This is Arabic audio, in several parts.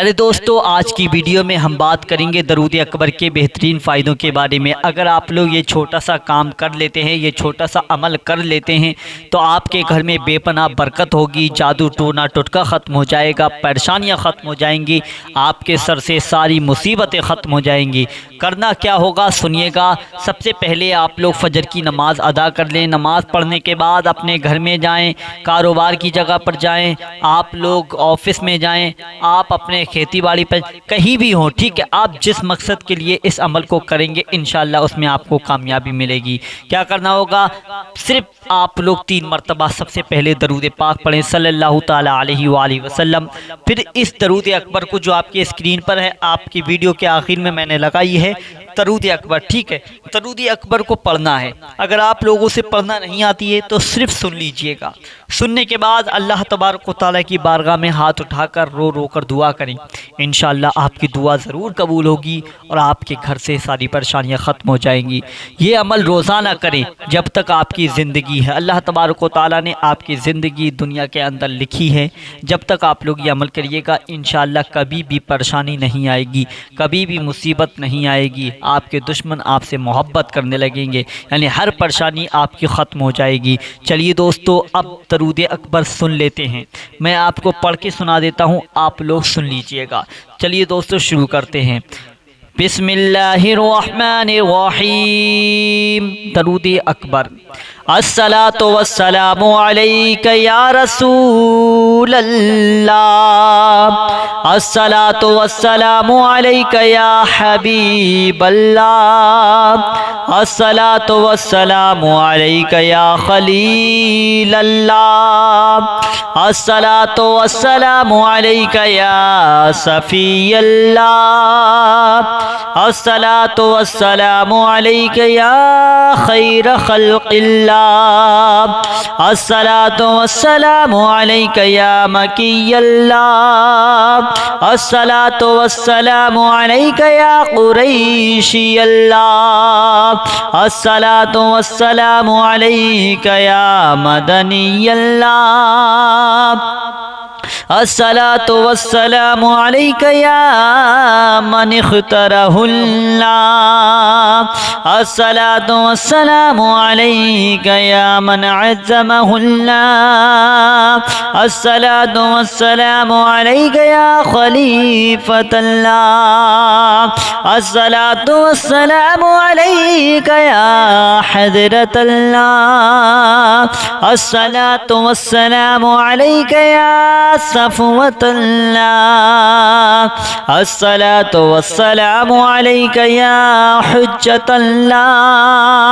प्यारे दोस्तों, आज की वीडियो में हम बात करेंगे दरूद अकबर के बेहतरीन फ़ायदों के बारे में। अगर आप लोग ये छोटा सा काम कर लेते हैं, ये छोटा सा अमल कर लेते हैं तो आपके घर में बेपनाह बरकत होगी, जादू टोना टुटका ख़त्म हो जाएगा, परेशानियां ख़त्म हो जाएंगी, आपके सर से सारी मुसीबतें ख़त्म हो जाएंगी। करना क्या होगा सुनिएगा। सबसे पहले आप लोग फजर की नमाज़ अदा कर लें। नमाज़ पढ़ने के बाद अपने घर में जाएँ, कारोबार की जगह पर जाएँ, आप लोग ऑफिस में जाएँ, आप अपने खेती बाड़ी पर कहीं भी हो, ठीक है। आप जिस मकसद के लिए इस अमल को करेंगे इंशाअल्लाह उसमें आपको कामयाबी मिलेगी। क्या करना होगा, सिर्फ आप लोग 3 मरतबा सबसे पहले दरूद पाक पढ़ें सल्लल्लाहु ताला अलैहि वसल्लम। फिर इस दरूद अकबर को जो आपकी स्क्रीन पर है, आपकी वीडियो के आखिर में मैंने लगाई है दरूद अकबर, ठीक है। दरूद अकबर को पढ़ना है। अगर आप लोगों से पढ़ना नहीं आती है तो सिर्फ सुन लीजिएगा। सुनने के बाद अल्लाह तबारक व तआला की बारगाह में हाथ उठाकर रो रो कर दुआ करें। इंशाअल्लाह आपकी दुआ ज़रूर कबूल होगी और आपके घर से सारी परेशानियां ख़त्म हो जाएंगी। ये अमल रोज़ाना करें जब तक आपकी ज़िंदगी है। अल्लाह तबारक व तआला ने आपकी ज़िंदगी दुनिया के अंदर लिखी है। जब तक आप लोग ये अमल करिएगा इंशाअल्लाह कभी भी परेशानी नहीं आएगी, कभी भी मुसीबत नहीं आएगी। आपके दुश्मन आपसे मोहब्बत करने लगेंगे, यानी हर परेशानी आपकी ख़त्म हो जाएगी। चलिए दोस्तों, अब दरूद अकबर सुन लेते हैं। मैं आपको पढ़ के सुना देता हूँ, आप लोग सुन लीजिएगा। चलिए दोस्तों शुरू करते हैं। बिस्मिल्लाहिर्रहमानिर्रहीम। दरूद अकबर। अस्सलातु वस्सलामु अलैका या रसूल अल्लाह, अस्सलातु वस्सलामु अलैका या हबीब अल्लाह, अस्सलातु वस्सलामु अलैका या खलील अल्लाह, अस्सलातु वस्सलामु अलैका या सफ़ी अल्लाह, अस्सलातु वस्सलामु अलैका या खैर खल्क़िल्लाह, अस्सलातु वस्सलामु अलैका या मकी अल्लाह, अस्सलातु वस्सलामु अलैका या कुरैशी अल्लाह, अस्सलातु वस्सलामु अलैका या मदनी अल्लाह, अस्सलातु वस्सलामु अलैका या मन इख्तरहुल्लाह, अस्सलातु वस्सलामु अलैका या मन अज़्ज़महुल्लाह, अस्सलातु वस्सलामु अलैका या खलीफतल्लाह, अस्सलातु वस्सलामु अलैका या हज़रतल्लाह, अस्सलातु वस्सलामु अलैका या सफ़वतल्लाह, अस्सलातु वस्सलामु अलैका या हुज्जतल्लाह,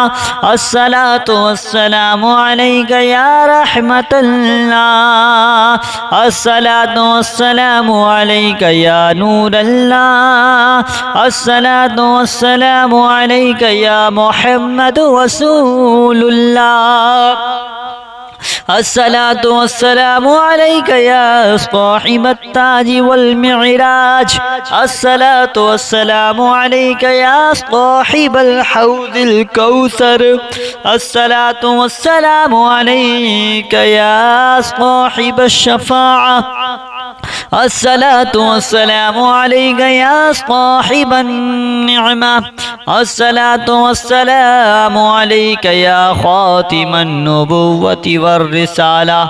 अस्सलातु वस्सलामु अलैका या रहमतल्लाह, अस्सलातु वस्सलामु अलैका या नूरल्लाह, अस्सलातु वस्सलामु अलैका या मुहम्मद रसूलुल्लाह, अस्सलातु वस्सलामु अलैका या साहिबत ताज वल मिअराज, अस्सलातु वस्सलामु अलैका या साहिबल हौज़िल कौसर, अस्सलातु वस्सलामु अलैका या साहिबश शफ़ाअ, अस्सलातु वस्सलामु अलैका या साहिबन निअमा, अस्सलातु वस्सलामु अलैका या खातिमन नबुव्वति वर रिसाला,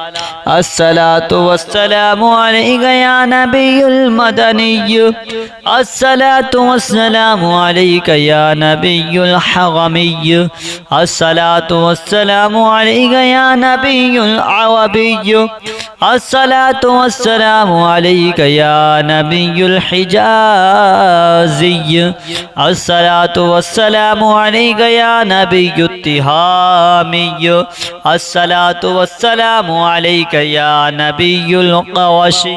अस्सलातु वस्सलामु अलैका या नबियुल मदनी, अस्सलातु वस्सलामु अलैका या नबियुल हगमी, अस्सलातु वस्सलामु अलैका या नबियुल अवबी, अस्सलातु वस्सलामु अलैका या नबियुल हिजाज़ी, अस्सलातु वस्सलामु अलैका या नबियुत तिहामी, अस्सलातु वस्सलामु अलैका या नबियुल क़वाशी,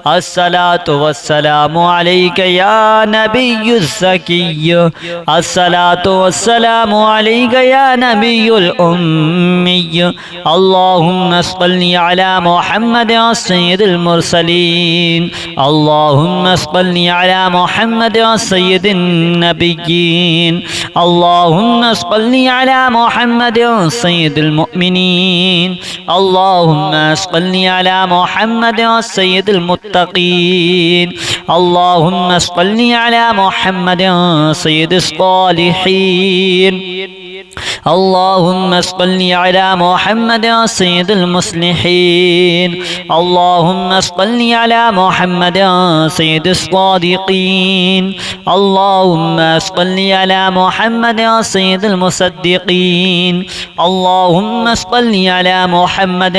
अस्सलातु वस्सलामु अलैका या नबियुज़ ज़की, अस्सलातु वस्सलामु अलैका या नबियुल उम्मी, अल्लाहुम्मा सल्लि अला محمد سيد المرسلين اللهم صل على محمد سيد النبيين اللهم صل على محمد سيد المؤمنين اللهم صل على محمد سيد المتقين اللهم صل على محمد سيد الصالحين اللهم صل على محمد سيد المصلحين اللهم صل على محمد سيد الصادقين اللهم صل على محمد سيد المصدقين اللهم صل على محمد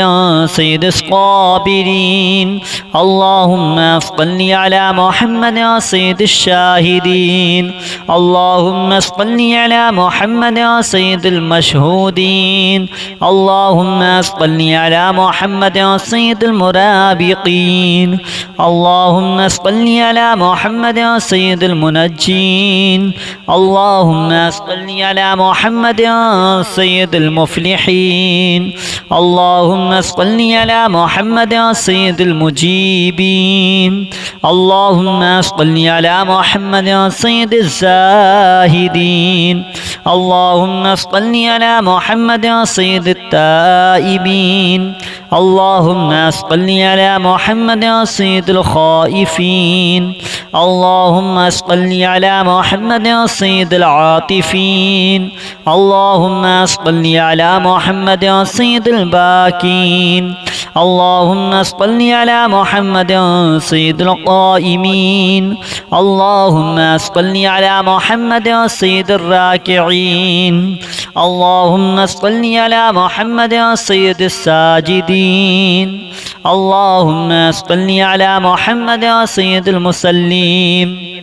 سيد الصابرين اللهم صل على محمد سيد الشاهدين اللهم صل على محمد سيد المشهودين اللهم صل على محمد سيد المرابقين اللهم صل على محمد سيد المنجين اللهم صل على محمد سيد المفلحين اللهم صل على محمد سيد المجيبين اللهم صل على محمد سيد الزاهدين اللهم صل على محمد سيد التائبين اللهم صل على محمد سيد الخائفين اللهم صل على محمد سيد العاطفين اللهم صل على محمد سيد الباكين اللهم صل على محمد سيد القائمين اللهم صل على محمد سيد الراكعين اللهم صل على محمد سيد الساجدين اللهم صل على محمد سيد المسلمين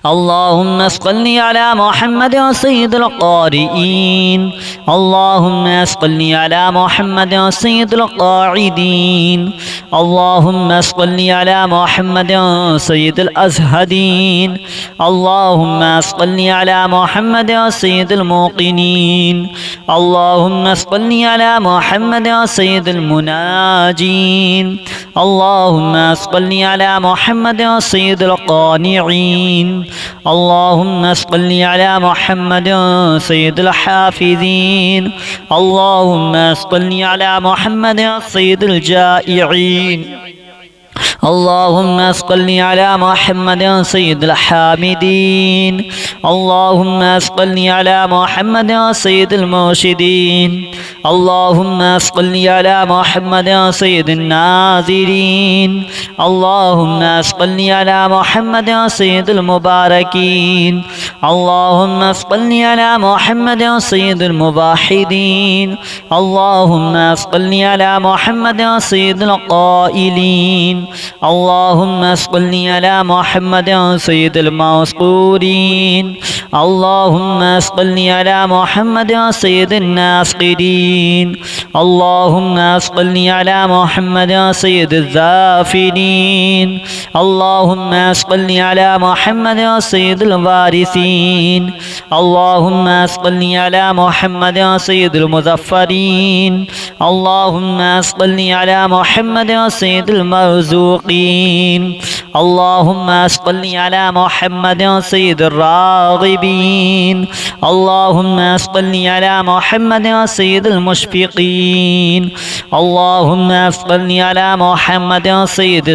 اللهم صل على محمد سيد القارئين اللهم صل على محمد سيد القاعدين اللهم صل على محمد سيد الأزهدين اللهم صل على محمد سيد الموقنين اللهم صل على محمد سيد المناجين اللهم صل على محمد سيد القانعين اللهم صل على محمد سيد الحافظين اللهم صل على محمد سيد الجائعين اللهم صل على محمد سيد الحامدين اللهم صل على محمد سيد المرشدين اللهم صل على محمد سيد الناظرين اللهم صل على محمد سيد المباركين اللهم صل على محمد سيد الموحدين اللهم صل على محمد سيد القائلين اللهم صل على محمد سيد المذكورين اللهم صل على محمد سيد الناصرين اللهم صل على محمد سيد الذافرين اللهم صل على محمد سيد الوارثين اللهم صل على محمد سيد المظفرين اللهم صل على محمد سيد المرزوقين اللهم صل على محمد سيد الراغبين اللهم صل على محمد سيد المشفقين اللهم صل على محمد سيد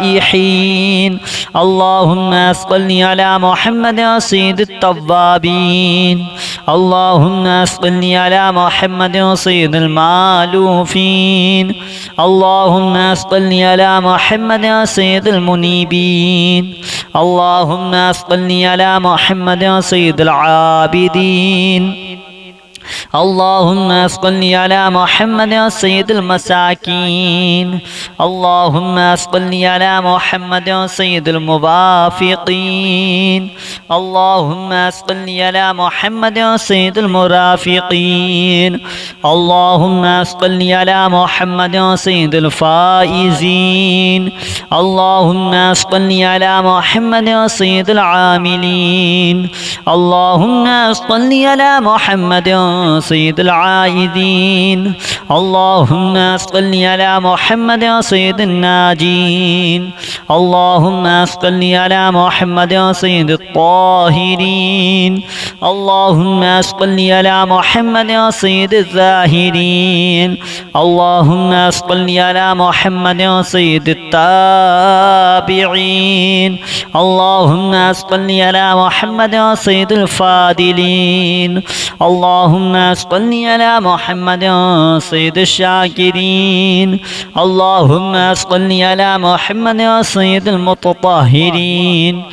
السائحين اللهم صل على محمد سيد التوابين اللهم صل على محمد سيد المالوفين اللهم صل على محمد سيد المنيبين اللهم صل على محمد سيد العابدين اللهم صل على محمد سيد المساكين اللهم صل على محمد سيد الموافقين اللهم صل على محمد سيد المرافقين اللهم صل على محمد سيد الفائزين اللهم صل على محمد سيد العاملين اللهم صل على محمد سيد العائذين اللهم صل على محمد سيد الناجين اللهم صل على محمد سيد الطاهرين اللهم صل على محمد سيد الزاهرين اللهم صل على محمد سيد التابعين اللهم صل على محمد سيد الفاضلين اللهم صل على محمد سيد الشاكرين اللهم صل على محمد سيد المتطهرين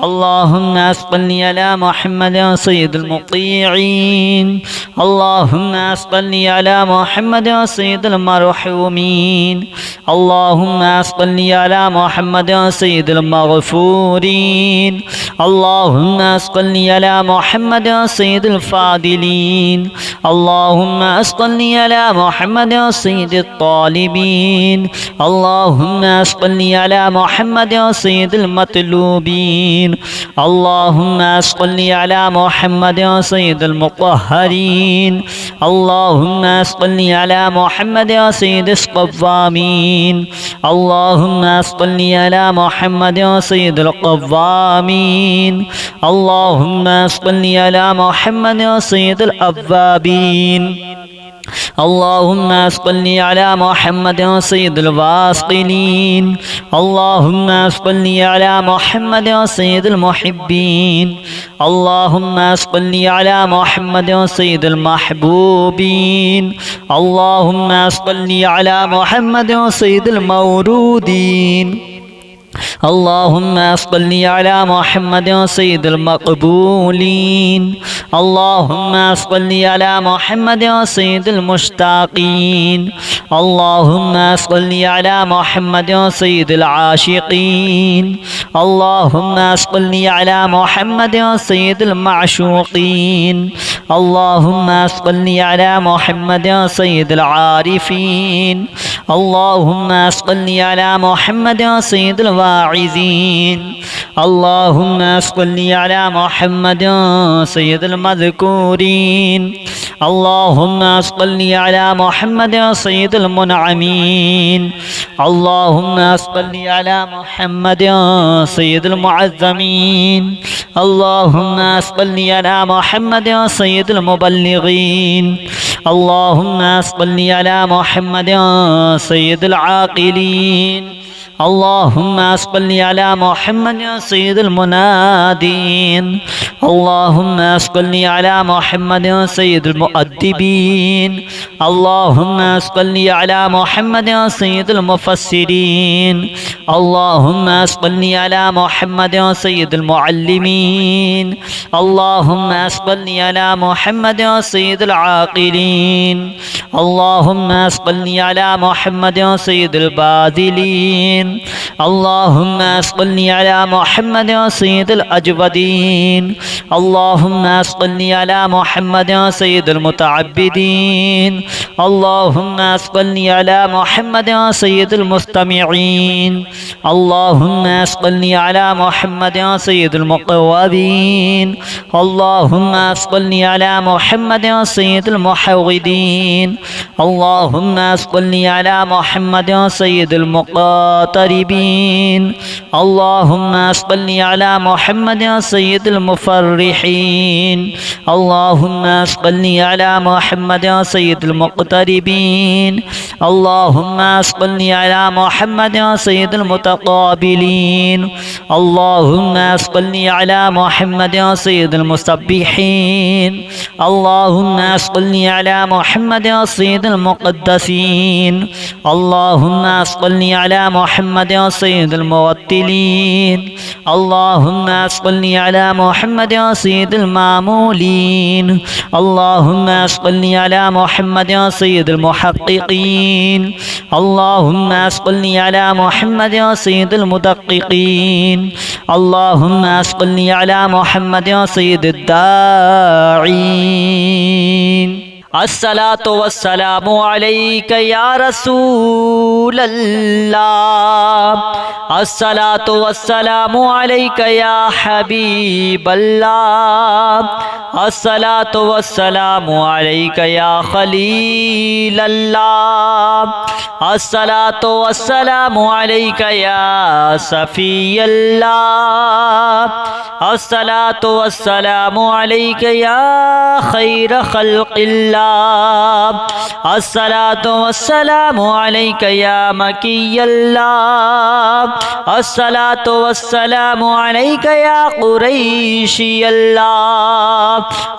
اللهم صل على محمد سيد المطيعين اللهم صل على محمد سيد المرحومين اللهم صل على محمد سيد المغفورين اللهم صل على محمد سيد الفاضلين اللهم صل على محمد سيد الطالبين اللهم صل على محمد سيد المطلوبين اللهم صل على محمد سيد المطهرين اللهم صل على محمد سيد القوامين اللهم صل على محمد سيد القوامين اللهم صل على محمد سيد الأوابين اللهم صل على محمد سيد الواصلين اللهم صل على محمد سيد المحبين اللهم صل على محمد سيد المحبوبين اللهم صل على محمد سيد المورودين اللهم صل على محمد سيد المقبولين اللهم صل على محمد سيد المشتاقين اللهم صل على محمد سيد العاشقين اللهم صل على محمد سيد المعشوقين اللهم صل على محمد سيد العارفين اللهم صل على محمد سيد الواعظين اللهم صل على محمد سيد المذكورين اللهم صل على محمد سيد المنعمين اللهم صل على محمد سيد المعظمين اللهم صل على محمد سيد المبلغين اللهم صل على محمد سيد العاقلين اللهم صل على محمد سيد المنادين اللهم صل على محمد سيد المؤدبين اللهم صل على محمد سيد المفسرين اللهم صل على محمد سيد المعلمين اللهم صل على محمد سيد العاقلين اللهم صل على محمد سيد الباذلين اللهم صل على محمد سيد الأجودين اللهم صل على محمد سيد المتعبدين اللهم صل على محمد سيد المستمعين اللهم صل على محمد سيد المقوبين اللهم صل على محمد سيد المحوذين اللهم صل على محمد سيد المقاتربين اللهم صل على محمد سيد المفرحين اللهم صل على محمد سيد المقتربين اللهم صل على محمد سيد المتقابلين اللهم صل على محمد سيد المسبحين اللهم صل على محمد سيد المقدسين اللهم صل على محمد سيد الموتلين اللهم صل على محمد سيد المامولين اللهم صل على محمد سيد المحققين اللهم صل على محمد سيد المدققين اللهم صل على محمد سيد الداعين الصلاة والسلام عليك يا رسول الله الصلاة والسلام عليك يا حبيب الله अस्सलातु वस्सलामु अलैका या खलील अल्लाह। अस्सलातु वस्सलामु अलैका या सफ़ी अल्लाह। अस्सलातु वस्सलामु अलैका या खैर खल्क़िल्लाह। अस्सलातु वस्सलामु अलैका या मकी अल्लाह। अस्सलातु वस्सलामु अलैका या कुरैशी अल्लाह।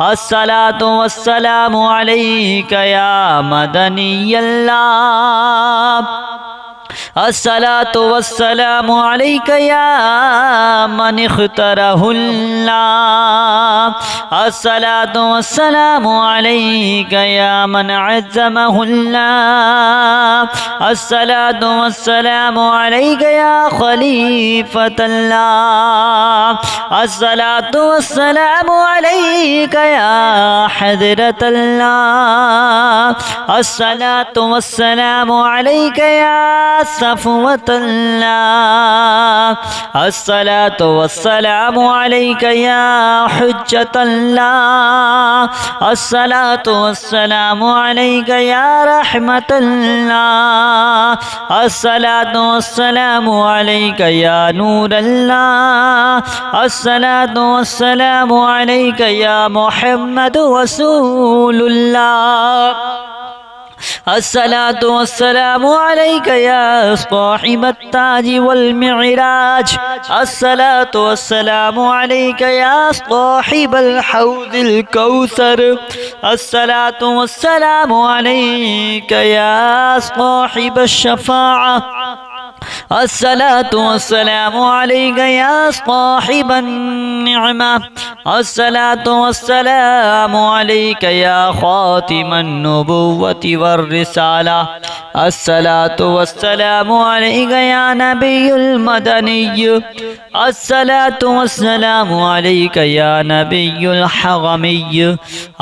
अस्सलातु वस्सलामु अलैका या मदनी अल्लाह। अस्सलातु वस्सलामु अलैका या मन इख्तरहुल्लाह। अस्सलातु वस्सलामु अलैका या मन अज़्ज़महुल्लाह। अस्सलातु वस्सलामु अलैका या खलीफतल्लाह। अस्सलातु वस्सलामु अलैका या हज़रतल्लाह। अस्सलातु वस्सलामु अलैका या सफ़वतल्लाह। अस्सलातु वस्सलामु अलैका या हुज्जतल्लाह। अस्सलातु वस्सलामु अलैका या रहमतल्लाह। अस्सलातु वस्सलामु अलैका या नूरल्लाह। अस्सलातु वस्सलामु अलैका या मुहम्मद रसूलुल्लाह। अस्सलातु वस्सलामु अलैका या साहिबत ताज वल मिअराज। अस्सलातु वस्सलामु अलैका या साहिबल हौज़िल कौसर। अस्सलातु वस्सलामु अलैका या साहिबश शफ़ाअ। अस्सलातु वस्सलामु अलैका या साहिबन निअमा। अस्सलातु वस्सलामु अलैका या खातिमन नुबुव्वति वर रिसाला। अस्सलातु वस्सलामु अलैका या नबियुल मदनी। अस्सलातु वस्सलामु अलैका या नबियुल हगमी।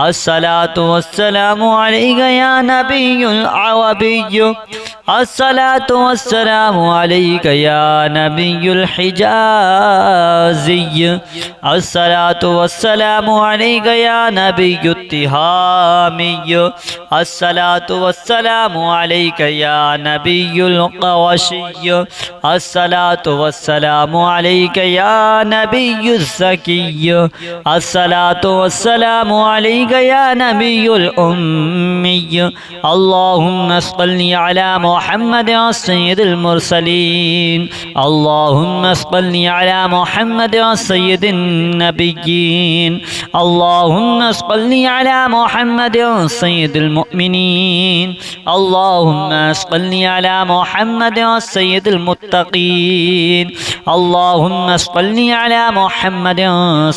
अस्सलातु वस्सलामु अलैका या नबियुल अवबी। अस्सलातु वस्सलामु अलैका या नबियुल हिजाज़ी। अस्सलातु वस्सलामु अलैका या नबियुत तिहामी। अस्सलातु वस्सलामु अलैका या नबियुल क़वाशी। अस्सलातु वस्सलामु अलैका या नबियुज़ ज़की। अस्सलातु वस्सलामु अलैका या नबियुल उम्मी। अल्लाहुम्मा सल्लि अला मुहम्मद सय्यिदिल मुरसलीन। अल्लाहुम्मा सल्लि अला मुहम्मद सय्यिदिन नबिय्यीन। अल्लाहुम्मा सल्लि अला मुहम्मद सय्यिदिल मुमिनीन। अल्लाहुम्मा सल्लि अला मुहम्मद सय्यिदिल मुत्तक़ीन। अल्लाहुम्मा सल्लि अला मुहम्मद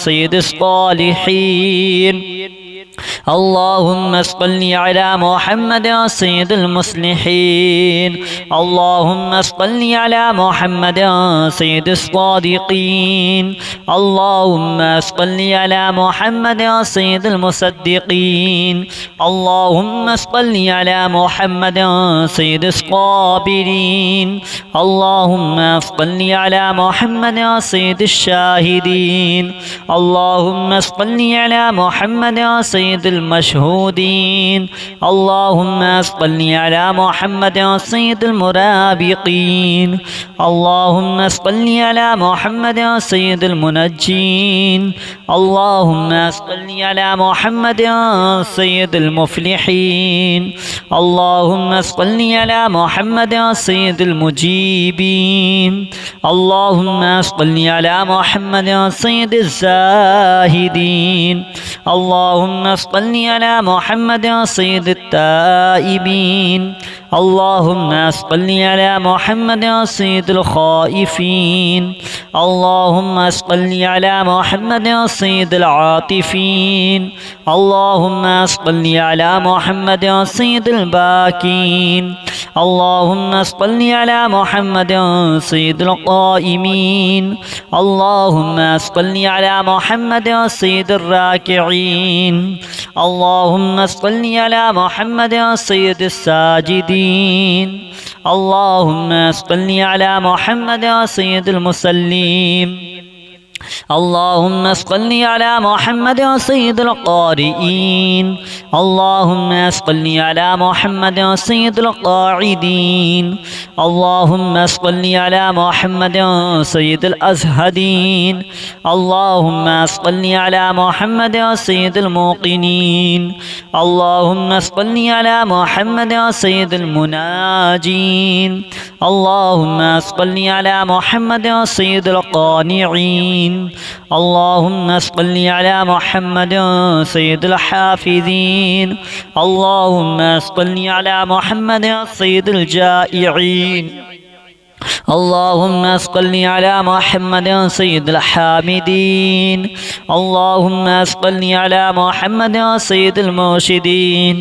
सय्यिदिस सालिहीन। अल्लाहुम्मा सल्लि अला मुहम्मद सय्यिदिल मुस्लिहीन। अल्लाहुम्मा सल्लि अला मुहम्मद सय्यिदिस सादिक़ीन। अल्लाहुम्मा सल्लि अला मुहम्मद सय्यिदिल मुसद्दिक़ीन। अल्लाहुम्मा सल्लि अला मुहम्मद सय्यिदिस क़ाबिरीन। अल्लाहुम्मा सल्लि अला मुहम्मद सय्यिदिश शाहिदीन। अल्लाहुम्मा सल्लि अला मुहम्मद सय्यिदिल मशहूदीन। अल्लाहुम्मा सल्लि अला मुहम्मद सय्यिदिल मुराबिक़ीन। अल्लाहुम्मा सल्लि अला मुहम्मद सय्यिदिल मुनज्जीन। अल्लाहुम्मा सल्लि अला मुहम्मद सय्यिदिल मुफ़्लिहीन। अल्लाहुम्मा सल्लि अला मुहम्मद सय्यिदिल मुजीबीन। अल्लाहुम्मा सल्लि अला मुहम्मद सय्यिदिज़ ज़ाहिदीन। अल्लाहुम्मा सल्लि अला मुहम्मद सय्यिदित ताइबीन। अल्लाहुम्मा सल्लि अला मुहम्मद सय्यिदिल खाइफीन। अल्लाहुम्मा सल्लि अला मुहम्मद सय्यिदिल आतिफीन। अल्लाहुम्मा सल्लि अला मुहम्मद सय्यिदिल बाकीन। अल्लाहुम्मा सल्लि अला मुहम्मद सय्यिदिल क़ाइमीन। अल्लाहुम्मा सल्लि अला मुहम्मद सय्यिदिर राकिईन। अल्लाहुम्मा सल्लि अला मुहम्मद सय्यिदिस साजिदीन। अल्लाहुम्मा सल्लि अला मुहम्मद सय्यिदिल मुसल्लीम। اللهم صل على محمد سيد القارئين. اللهم صل على محمد سيد القاعدين. اللهم صل على محمد سيد الأزهدين. اللهم صل على محمد سيد الموقنين. اللهم صل على محمد سيد المناجين. اللهم صل على محمد سيد القانعين. اللهم صل على محمد سيد الحافظين. اللهم صل على محمد سيد الجائعين. اللهم صل على محمد سيد الحامدين. اللهم صل على محمد سيد المرشدين.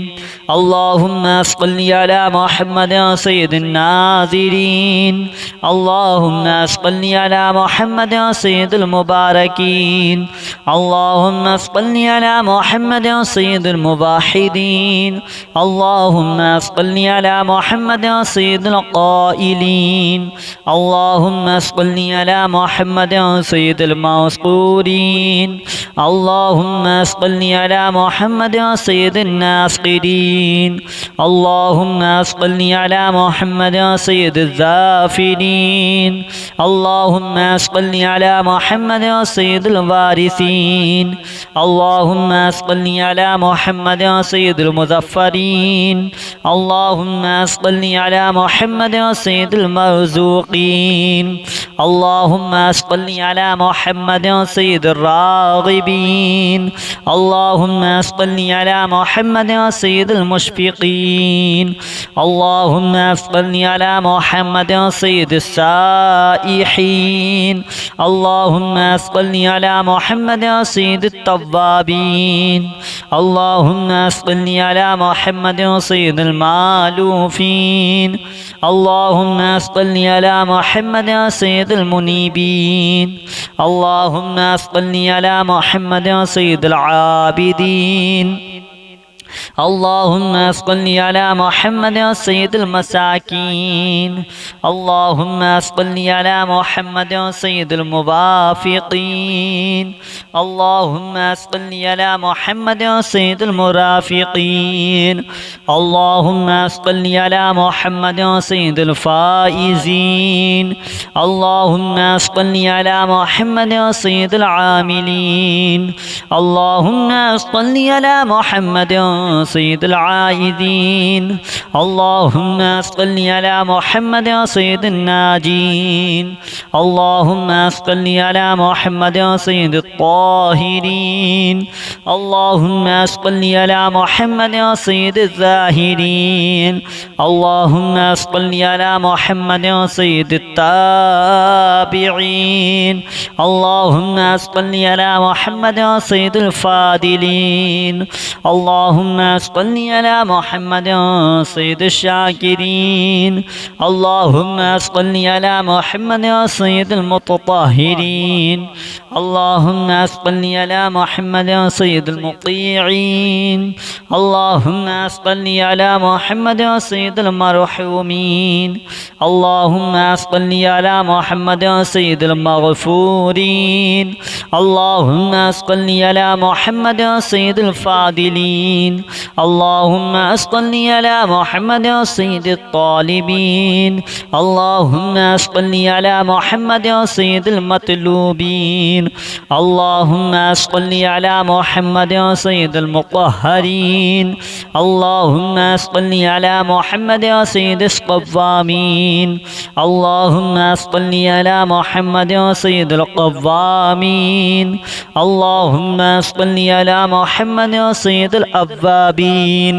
اللهم صل على محمد سيد الناظرين. اللهم صل على محمد سيد المباركين. اللهم صل على محمد سيد الموحدين. اللهم صل على محمد سيد القائلين. اللهم صل على محمد سيد المذكورين. اللهم صل على محمد سيد الناصرين. اللهم صل على محمد سيد الذافرين. اللهم صل على محمد سيد الوارثين. اللهم صل على محمد سيد المظفرين. اللهم صل على محمد سيد المرزوقين. اللهم صل على محمد سيد الراغبين. اللهم صل على محمد سيد المشفقين. اللهم صل على محمد سيد السائحين. اللهم صل على محمد سيد التوابين. اللهم صل على محمد سيد المالوفين. اللهم صل على محمد سيد المنيبين. اللهم صل على محمد سيد العابدين. اللهم صل على محمد سيد المساكين. اللهم صل على محمد سيد الموافقين. اللهم صل على محمد سيد المرافقين. اللهم صل على محمد سيد الفائزين. اللهم صل على محمد سيد العاملين. اللهم صل على محمد سيد العائدين. اللهم صل على محمد سيد الناجين. اللهم صل على محمد سيد الطاهرين. اللهم صل على محمد سيد الزاهرين. اللهم صل على محمد سيد التابعين. اللهم صل على محمد سيد الفاضلين. اللهم صل على محمد سيد الشاكرين. اللهم صل على محمد سيد المتطهرين. اللهم صل على محمد سيد المطيعين. اللهم صل على محمد سيد المرحومين. اللهم صل على محمد سيد المغفورين. اللهم صل على محمد سيد الفاضلين. اللهم صل على محمد سيد الطالبين. اللهم صل على محمد سيد المطلوبين. اللهم صل على محمد سيد المطهرين. اللهم صل على محمد سيد القوامين. اللهم صل على محمد سيد القوامين. اللهم صل على محمد سيد الأوابين.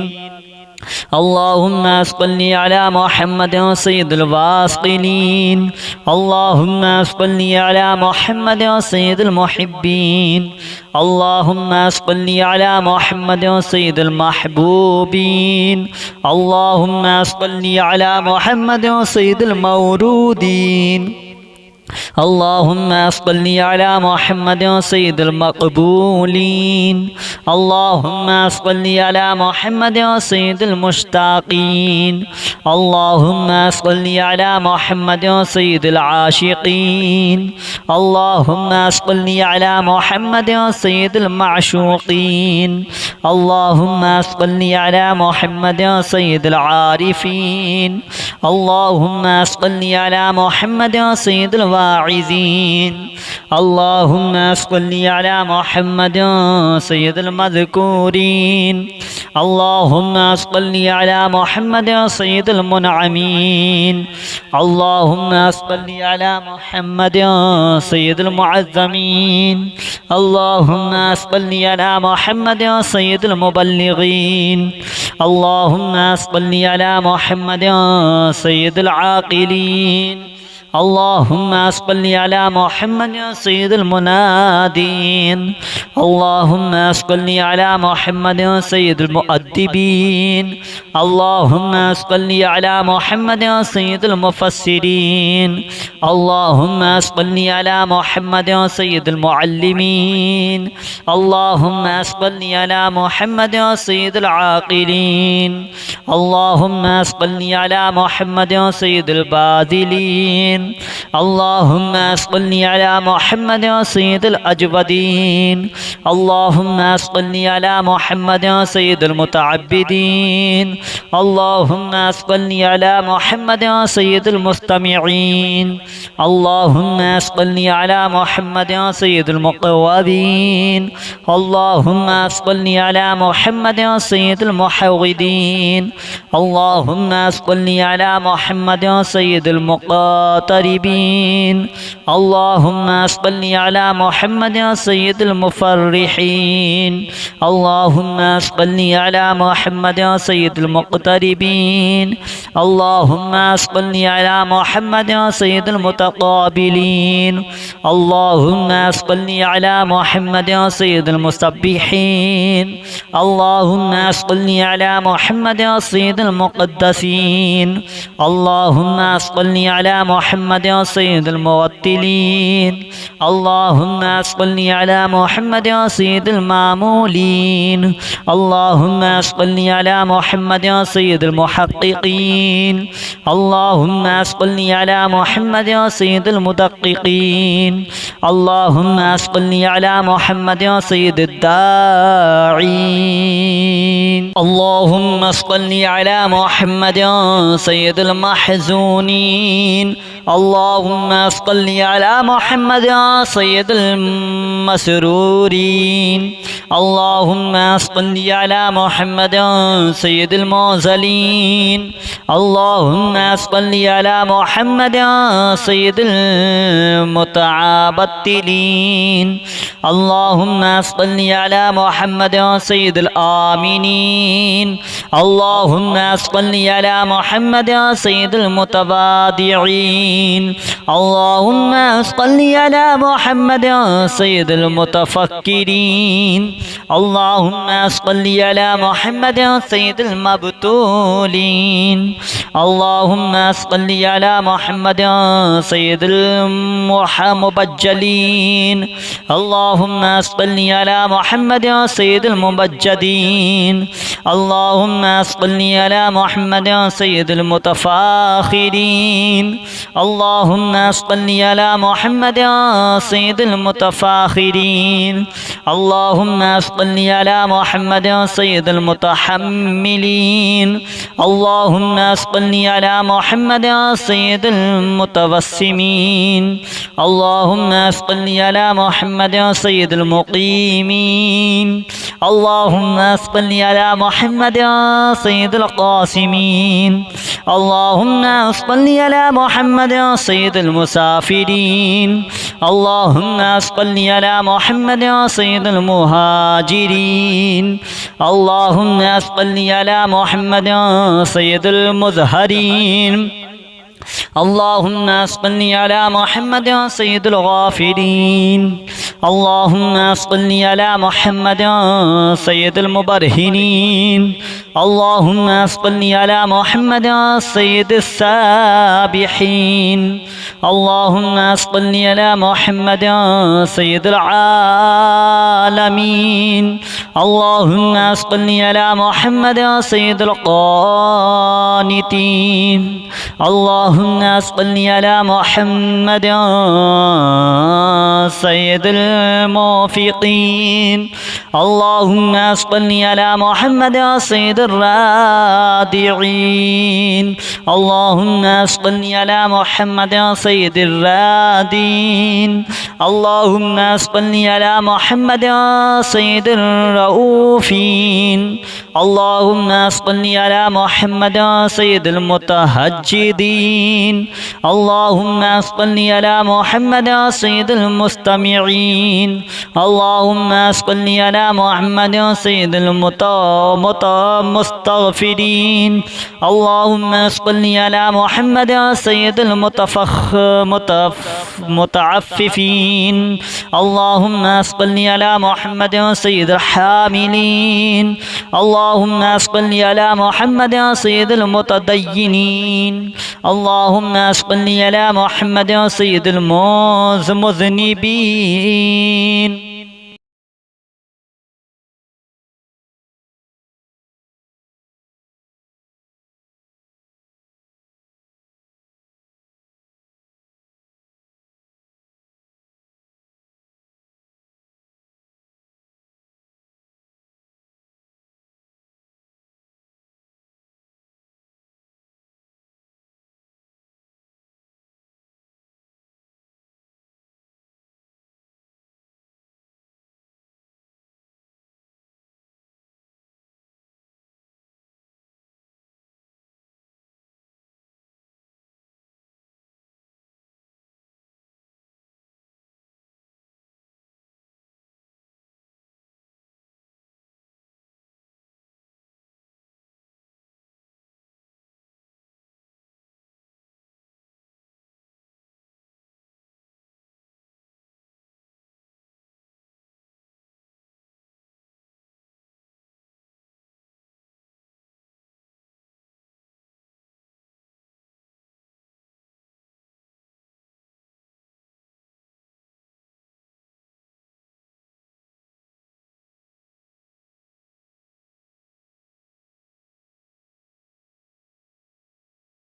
اللهم صل على محمد سيد الواصلين. اللهم صل على محمد سيد المحبين. اللهم صل على محمد سيد المحبوبين. اللهم صل على محمد سيد المورودين. اللهم صل على محمد سيد المقبولين اللهم صل على محمد سيد المشتاقين اللهم صل على محمد سيد العاشقين اللهم صل على محمد سيد المعشوقين اللهم صل على محمد سيد العارفين اللهم صل على محمد سيد الواعظين اللهم صل على محمد سيد المذكورين اللهم صل على محمد سيد المنعمين اللهم صل على محمد سيد المعظمين اللهم صل على محمد سيد المبلغين اللهم صل على محمد سيد العاقلين اللهم صل على محمد سيد المنادين اللهم صل على محمد سيد المؤدبين اللهم صل على محمد سيد المفسرين اللهم صل على محمد سيد المعلمين اللهم صل على محمد سيد العاقلين اللهم صل على محمد سيد الباذلين اللهم صل على محمد سيد الأجودين اللهم صل على محمد سيد المتعبدين اللهم صل على محمد سيد المستمعين اللهم صل على محمد سيد المقوبين اللهم صل على محمد سيد المحودين اللهم صل على محمد سيد المقاتربين اللهم صل على محمد سيد المفرحين اللهم صل على محمد سيد المقتربين اللهم صل على محمد سيد المتقابلين اللهم صل على محمد سيد المسبحين اللهم صل على محمد سيد المقدسين اللهم صل على محمد سيد الموتلين اللهم صل على محمد سيد المامولين اللهم صل على محمد سيد المحققين اللهم صل على محمد سيد المدققين اللهم صل على محمد سيد الداعين اللهم صل على محمد سيد المحزونين اللهم صل على محمد سيد المسرورين اللهم صل على محمد سيد المعزلين اللهم صل على محمد سيد المتعابدين اللهم صل على محمد سيد الآمنين اللهم صل على محمد سيد المتواضعين اللهم صل على محمد سيد المتفكرين اللهم صل على محمد سيد المبتولين اللهم صل على محمد سيد المبجلين اللهم صل على محمد سيد الممجدين اللهم صل على محمد سيد المتفاخرين اللهم صل على محمد سيد المتفاخرين اللهم صل على محمد سيد المتحملين اللهم صل على محمد سيد المتوسمين اللهم صل على محمد سيد المقيمين اللهم صل على محمد سيد القاسمين اللهم صل على محمد سيد المسافرين اللهم صل على محمد سيد المهاجرين اللهم صل على محمد سيد المظهرين اللهم صل على محمد سيد الغافرين اللهم صل على محمد سيد المبرهنين اللهم صل على محمد سيد السابحين اللهم صل على محمد سيد العالمين اللهم صل على محمد سيد القانتين اللهم صل على محمد سيد الموفقين اللهم صل على محمد سيد الرادعين اللهم صل على محمد سيد الرادين اللهم صل على محمد سيد الرؤوفين اللهم صل على محمد سيد المتهجدين اللهم صل على محمد سيد المستمعين اللهم صل على محمد سيد المستغفرين اللهم صل على محمد سيد المتعففين اللهم صل على محمد سيد الحاملين اللهم صل على محمد سيد المتدينين اللهم صل على محمد سيد المذنبين